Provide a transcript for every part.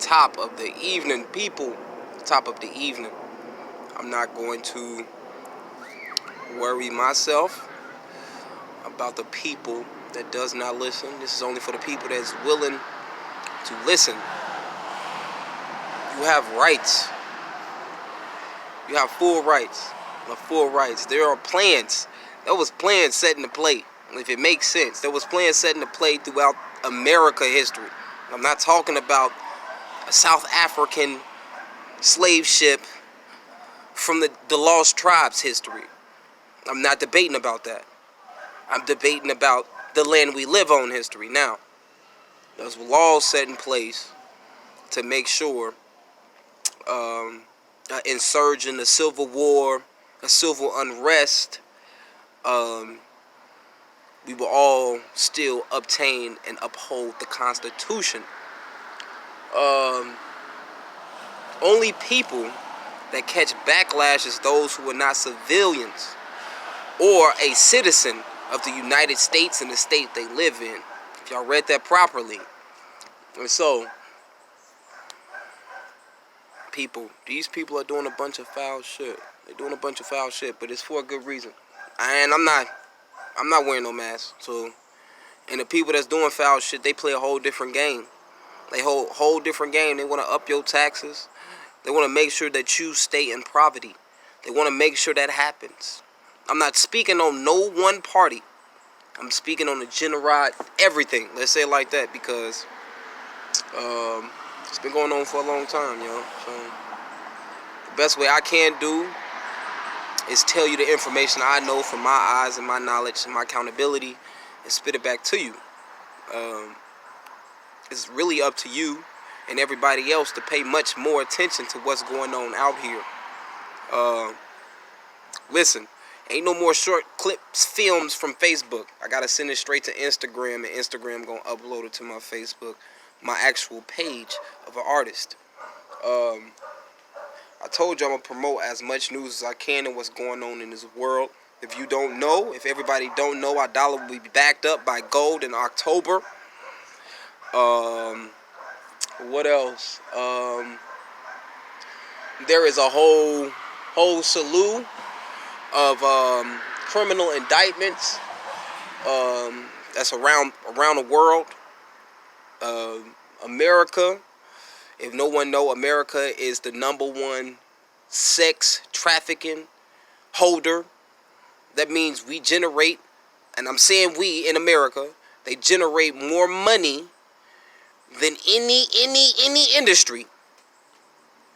top of the evening, people. Top of the evening. I'm not going to worry myself about the people that does not listen. This is only for the people that's willing to listen. You have rights. You have full rights. Full rights. There are plans. There was plans set into play. If it makes sense, there was plans set into play throughout America history. I'm not talking about a South African slave ship from the Lost Tribes history. I'm not debating about that. I'm debating about the land we live on history. Now, there's laws set in place to make sure insurgent, a civil war, a civil unrest, we will all still obtain and uphold the Constitution. Only people that catch backlash is those who are not civilians or a citizen of the United States and the state they live in. If y'all read that properly. And so, these people are doing a bunch of foul shit. They're doing a bunch of foul shit, but it's for a good reason. And I'm not wearing no mask. So, and the people that's doing foul shit, they play a whole different game. They whole different game. They want to up your taxes. They want to make sure that you stay in poverty. They want to make sure that happens. I'm not speaking on no one party. I'm speaking on the general everything. Let's say it like that, because it's been going on for a long time, yo. So the best way I can do is tell you the information I know from my eyes and my knowledge and my accountability and spit it back to you. It's really up to you and everybody else to pay much more attention to what's going on out here. Listen, ain't no more short clips, films from Facebook. I gotta send it straight to Instagram, and Instagram gonna upload it to my Facebook, my actual page of an artist. I told you I'm gonna promote as much news as I can and what's going on in this world. If you don't know, if everybody don't know, our dollar will be backed up by gold in October. What else? There is a whole slew of criminal indictments that's around the world. America, if no one know, America is the #1 sex trafficking holder. That means we generate, and I'm saying we in America, they generate more money than any industry.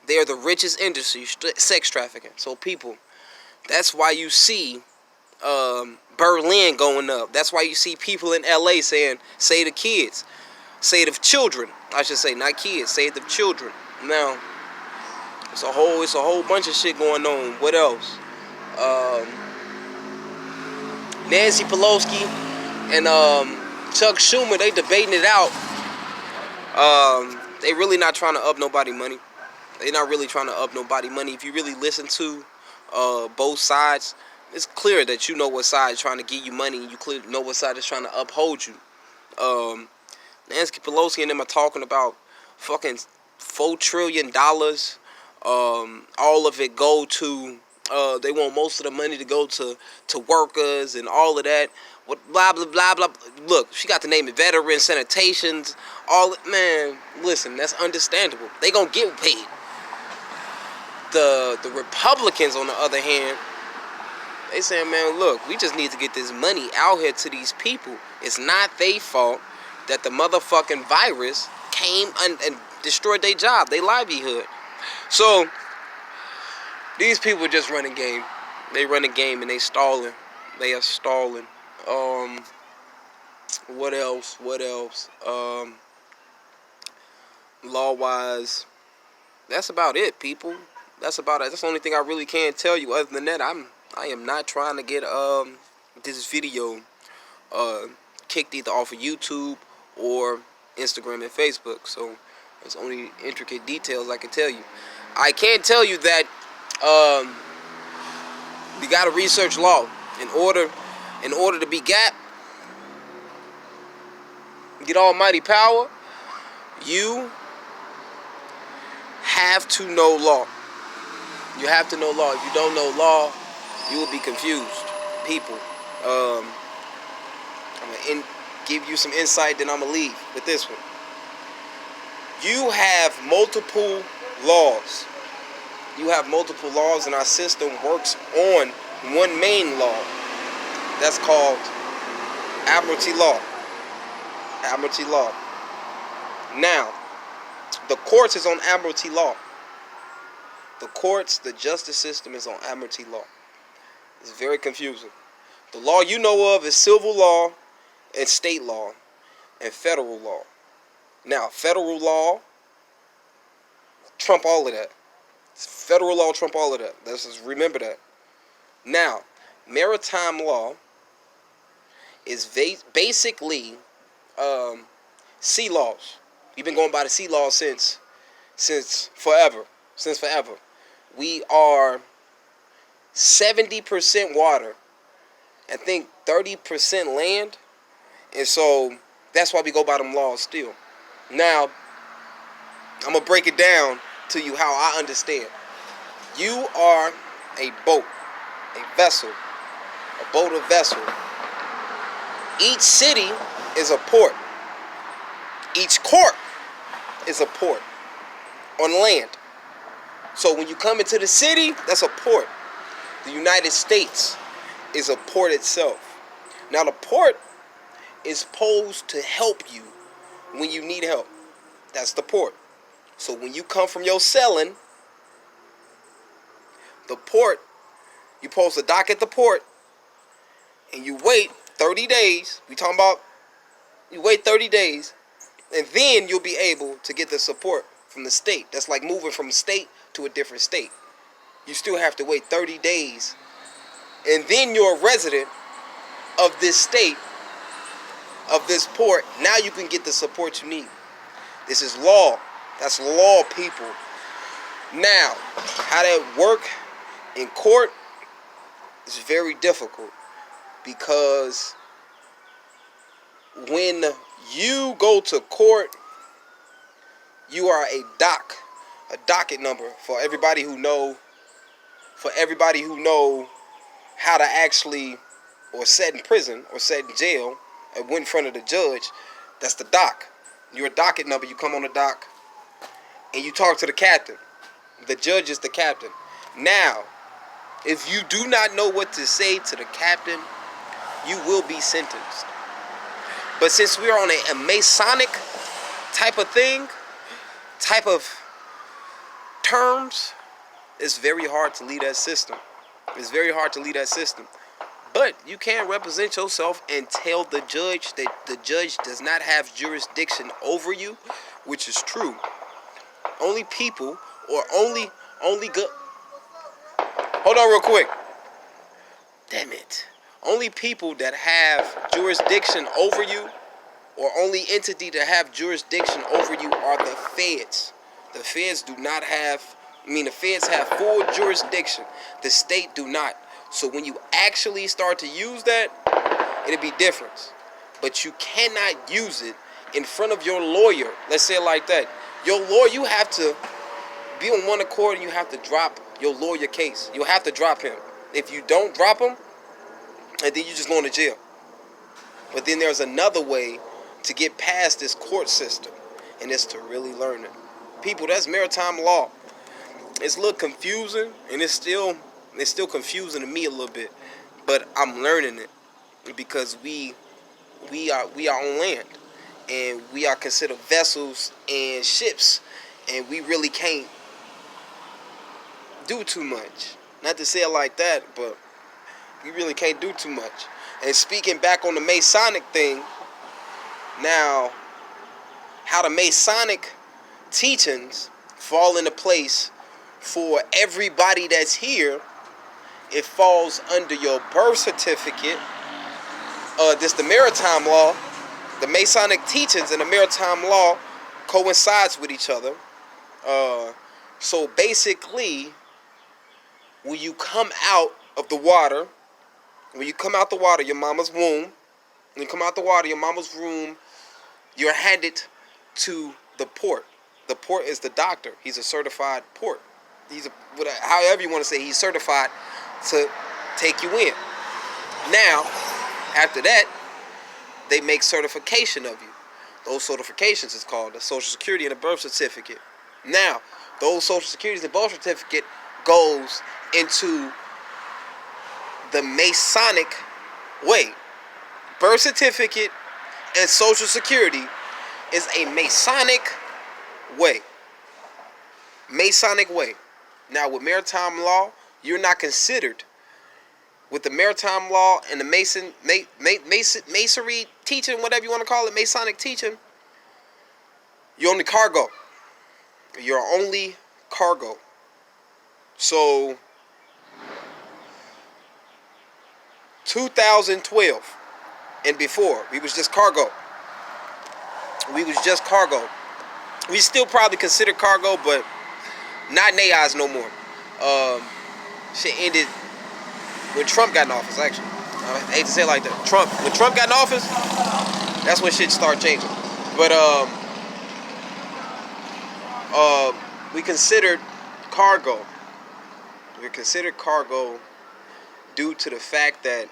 They are the richest industry, sex trafficking. So people, that's why you see Berlin going up. That's why you see people in LA saying, save the kids. Save the children. I should say, not kids, save the children. Now, it's a whole bunch of shit going on. What else? Nancy Pelosi and Chuck Schumer, they debating it out. They really not trying to up nobody money. They not really trying to up nobody money. If you really listen to both sides, it's clear that you know what side is trying to give you money, and you clearly know what side is trying to uphold you. Nancy Pelosi and them are talking about fucking $4 trillion. All of it go to, they want most of the money to go to workers and all of that. What blah blah blah blah. Look, she got to name it veterans, sanitations, all. Man, listen, that's understandable. They gonna get paid. The Republicans, on the other hand, they saying, man, look, we just need to get this money out here to these people. It's not their fault that the motherfucking virus came and destroyed their job, their livelihood. So these people just run a game. They run a game and they stalling. They are stalling. What else? Law-wise, that's about it, people. That's about it. That's the only thing I really can tell you. Other than that, I am not trying to get this video kicked either off of YouTube or Instagram and Facebook. So there's only intricate details I can tell you. I can tell you that you got to research law in order to be get almighty power. You have to know law. You have to know law. If you don't know law, you will be confused. People. I'm going to give you some insight, then I'm going to leave with this one. You have multiple laws. You have multiple laws, and our system works on one main law. That's called admiralty law. Admiralty law. Now, the courts is on admiralty law. The courts, the justice system is on admiralty law. It's very confusing. The law you know of is civil law and state law and federal law. Now, federal law trump all of that. Federal law trump all of that. Let's just remember that. Now, maritime law is basically sea laws. We've been going by the sea laws since forever. Since forever. We are 70% water. I think 30% land. And so that's why we go by them laws still. Now, I'm going to break it down to you how I understand. You are a boat, a vessel, a boat or vessel. Each city is a port. Each court is a port on land. So when you come into the city, that's a port. The United States is a port itself. Now the port is supposed to help you when you need help. That's the port. So when you come from your selling, the port, you're supposed to dock at the port and you wait 30 days. We talking about you wait 30 days and then you'll be able to get the support from the state. That's like moving from a state to a different state. You still have to wait 30 days and then you're a resident of this state, of this port. Now you can get the support you need. This is law. That's law, people. Now, how that work in court is very difficult because when you go to court, you are a docket number for everybody who know how to actually, or set in prison or set in jail and went in front of the judge. That's the dock. You're a docket number. You come on the dock and you talk to the captain. The judge is the captain. Now, if you do not know what to say to the captain, you will be sentenced. But since we are on a Masonic type of thing, type of terms, it's very hard to lead that system. It's very hard to lead that system. But you can represent yourself and tell the judge that the judge does not have jurisdiction over you, which is true. Only people or only good. Hold on real quick. Damn it. Only people that have jurisdiction over you, or only entity that have jurisdiction over you, are the feds. The feds do not have, the feds have full jurisdiction. The state do not. So when you actually start to use that, it'll be different. But you cannot use it in front of your lawyer. Let's say it like that. Your lawyer, you have to be on one accord and you have to drop your lawyer case. You'll have to drop him. If you don't drop him, and then you just going to jail. But then there's another way to get past this court system, and it's to really learn it. People, that's maritime law. It's a little confusing, and it's still confusing to me a little bit, but I'm learning it because we are on land, and we are considered vessels and ships, and we really can't do too much. Not to say it like that, but we really can't do too much. And speaking back on the Masonic thing, now, how the Masonic teachings fall into place for everybody that's here, it falls under your birth certificate. This the maritime law. The Masonic teachings and the maritime law coincides with each other. So basically, when you come out of the water, your mama's womb, when you come out the water, your mama's womb, you're handed to the port. The port is the doctor. He's a certified port. However you want to say, he's certified to take you in. Now, after that, they make certification of you. Those certifications is called the Social Security and the birth certificate. Now, those Social Securities and birth certificate goes into the Masonic way. Birth certificate and Social Security is a Masonic way. Masonic way. Now, with maritime law, you're not considered. With the maritime law and the masonry teaching, whatever you want to call it, Masonic teaching, you're only cargo. You're only cargo. So, 2012 and before, we was just cargo. We was just cargo. We still probably consider cargo, but not in their eyes no more. Shit ended when Trump got in office, actually. I hate to say it like that. When Trump got in office, that's when shit started changing. But we considered cargo. We considered cargo due to the fact that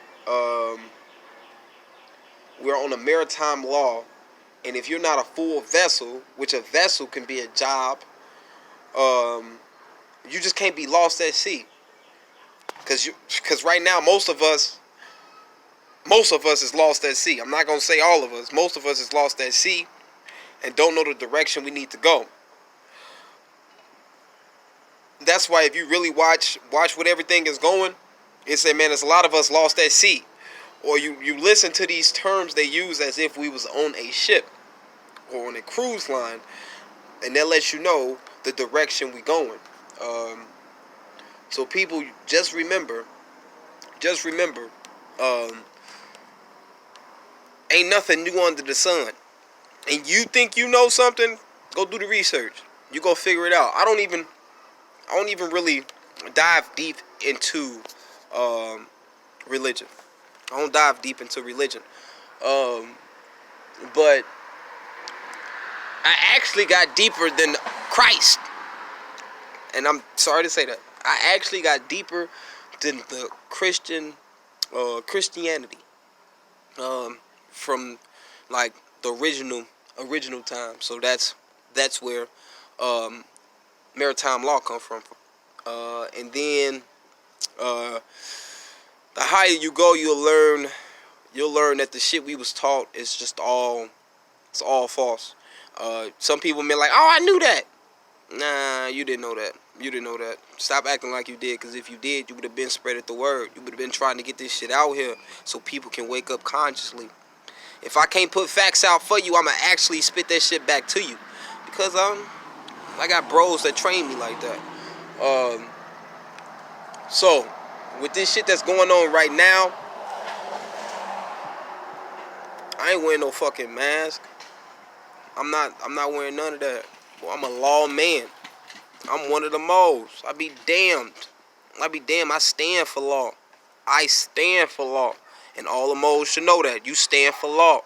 we're on a maritime law, and if you're not a full vessel, which a vessel can be a job, you just can't be lost at sea. Because right now, most of us is lost at sea. I'm not going to say all of us. Most of us is lost at sea and don't know the direction we need to go. That's why if you really watch what everything is going, it say, man, there's a lot of us lost at sea. Or you listen to these terms they use as if we was on a ship or on a cruise line, and that lets you know the direction we going. So people, just remember, ain't nothing new under the sun. And you think you know something, go do the research. You go figure it out. I don't even really dive deep into religion. I don't dive deep into religion. But I actually got deeper than Christ. And I'm sorry to say that. I actually got deeper than the Christianity. From like the original time. So that's where maritime law come from. And then the higher you go, you'll learn that the shit we was taught is just all false. Some people may like, oh, I knew that. Nah, you didn't know that. Stop acting like you did, because if you did, you would have been spreading the word. You would have been trying to get this shit out here so people can wake up consciously. If I can't put facts out for you, I'ma actually spit that shit back to you, because I got bros that train me like that. So with this shit that's going on right now, I ain't wearing no fucking mask. I'm not wearing none of that. Well, I'm a lawman. I'm one of the moles. I be damned. I stand for law. I stand for law. And all the moles should know that. You stand for law.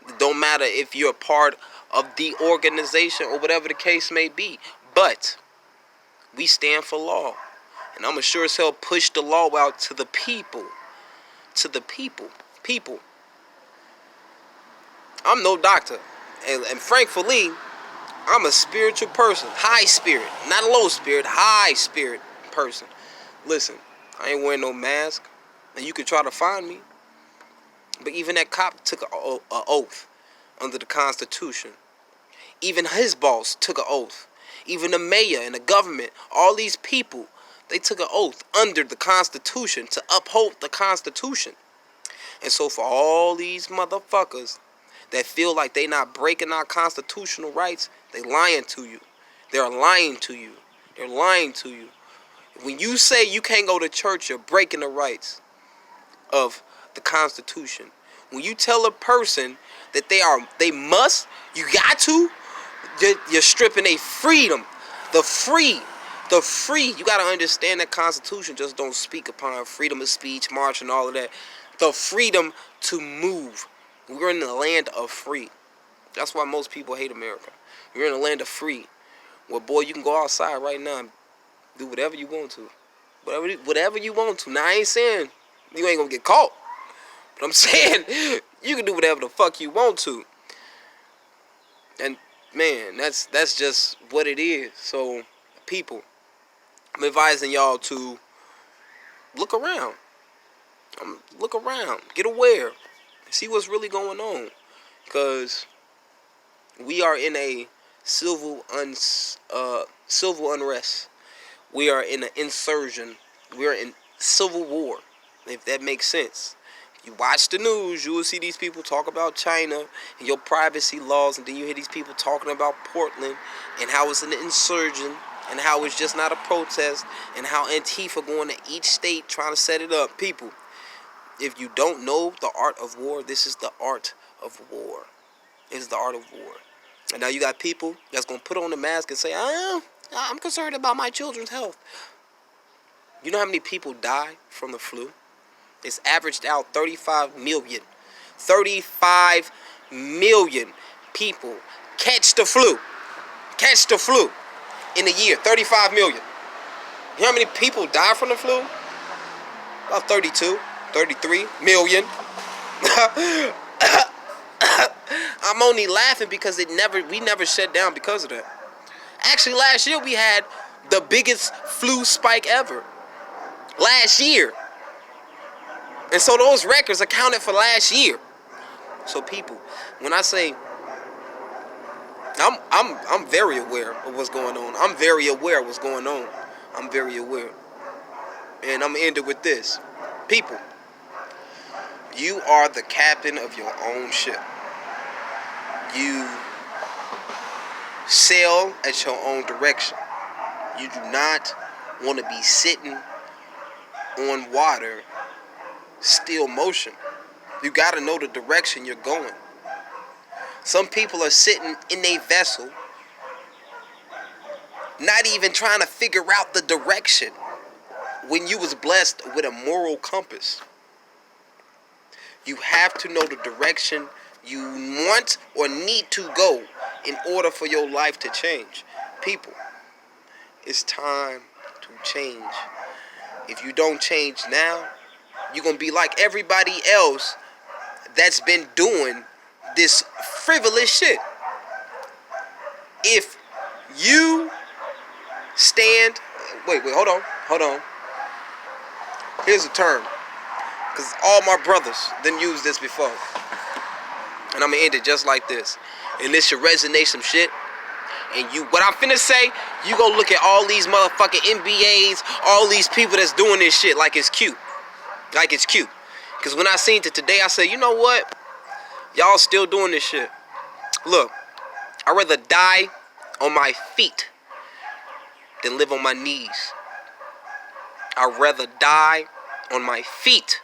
It don't matter if you're a part of the organization or whatever the case may be. But we stand for law. And I'm sure as hell push the law out to the people. To the people. People. I'm no doctor. And frankly, I'm a spiritual person. High spirit. Not a low spirit. High spirit person. Listen, I ain't wearing no mask. And you can try to find me. But even that cop took an oath under the Constitution. Even his boss took an oath. Even the mayor and the government, all these people, they took an oath under the Constitution to uphold the Constitution. And so for all these motherfuckers that feel like they not breaking our constitutional rights, they lying to you. They're lying to you. They're lying to you. When you say you can't go to church, you're breaking the rights of the Constitution. When you tell a person that they must, you got to, you're stripping a freedom. The free. You got to understand that Constitution just don't speak upon freedom of speech, march, and all of that. The freedom to move. We're in the land of free. That's why most people hate America. We're in the land of free. Well, boy, you can go outside right now and do whatever you want to. Whatever you want to. Now, I ain't saying you ain't gonna get caught. But I'm saying you can do whatever the fuck you want to. And, man, that's just what it is. So, people, I'm advising y'all to look around. Look around. Get aware. See what's really going on. Because we are in a civil unrest. We are in an insurgent. We are in civil war, if that makes sense. You watch the news, you will see these people talk about China and your privacy laws, and then you hear these people talking about Portland and how it's an insurgent and how it's just not a protest and how Antifa going to each state trying to set it up. People, if you don't know the art of war, this is the art of war. It is the art of war. And now you got people that's going to put on the mask and say, I'm concerned about my children's health. You know how many people die from the flu? It's averaged out 35 million. 35 million people catch the flu. Catch the flu in a year. 35 million. You know how many people die from the flu? About 32, 33 million. I'm only laughing because we never shut down because of that. Actually, last year we had the biggest flu spike ever. Last year. And so those records accounted for last year. So people, when I say I'm very aware of what's going on. I'm very aware of what's going on. I'm very aware. And I'm gonna end it with this. People, you are the captain of your own ship. You sail at your own direction. You do not want to be sitting on water, still motion. You got to know the direction you're going. Some people are sitting in a vessel, not even trying to figure out the direction when you was blessed with a moral compass. You have to know the direction you want or need to go in order for your life to change. People, it's time to change. If you don't change now, you're going to be like everybody else that's been doing this frivolous shit. If you stand... Wait, hold on. Here's a term. Because all my brothers didn't use this before. And I'm going to end it just like this. And this should resonate some shit. And what I'm finna say, you go look at all these motherfucking NBAs, all these people that's doing this shit like it's cute. Like it's cute. Because when I seen it today, I said, you know what? Y'all still doing this shit. Look, I'd rather die on my feet than live on my knees. I'd rather die on my feet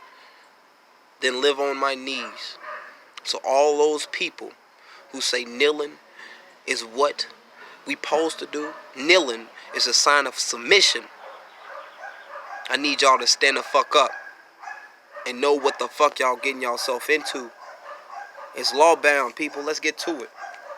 than live on my knees. So all those people who say kneeling is what we supposed to do, kneeling is a sign of submission. I need y'all to stand the fuck up and know what the fuck y'all getting yourself into. It's law bound, people. Let's get to it.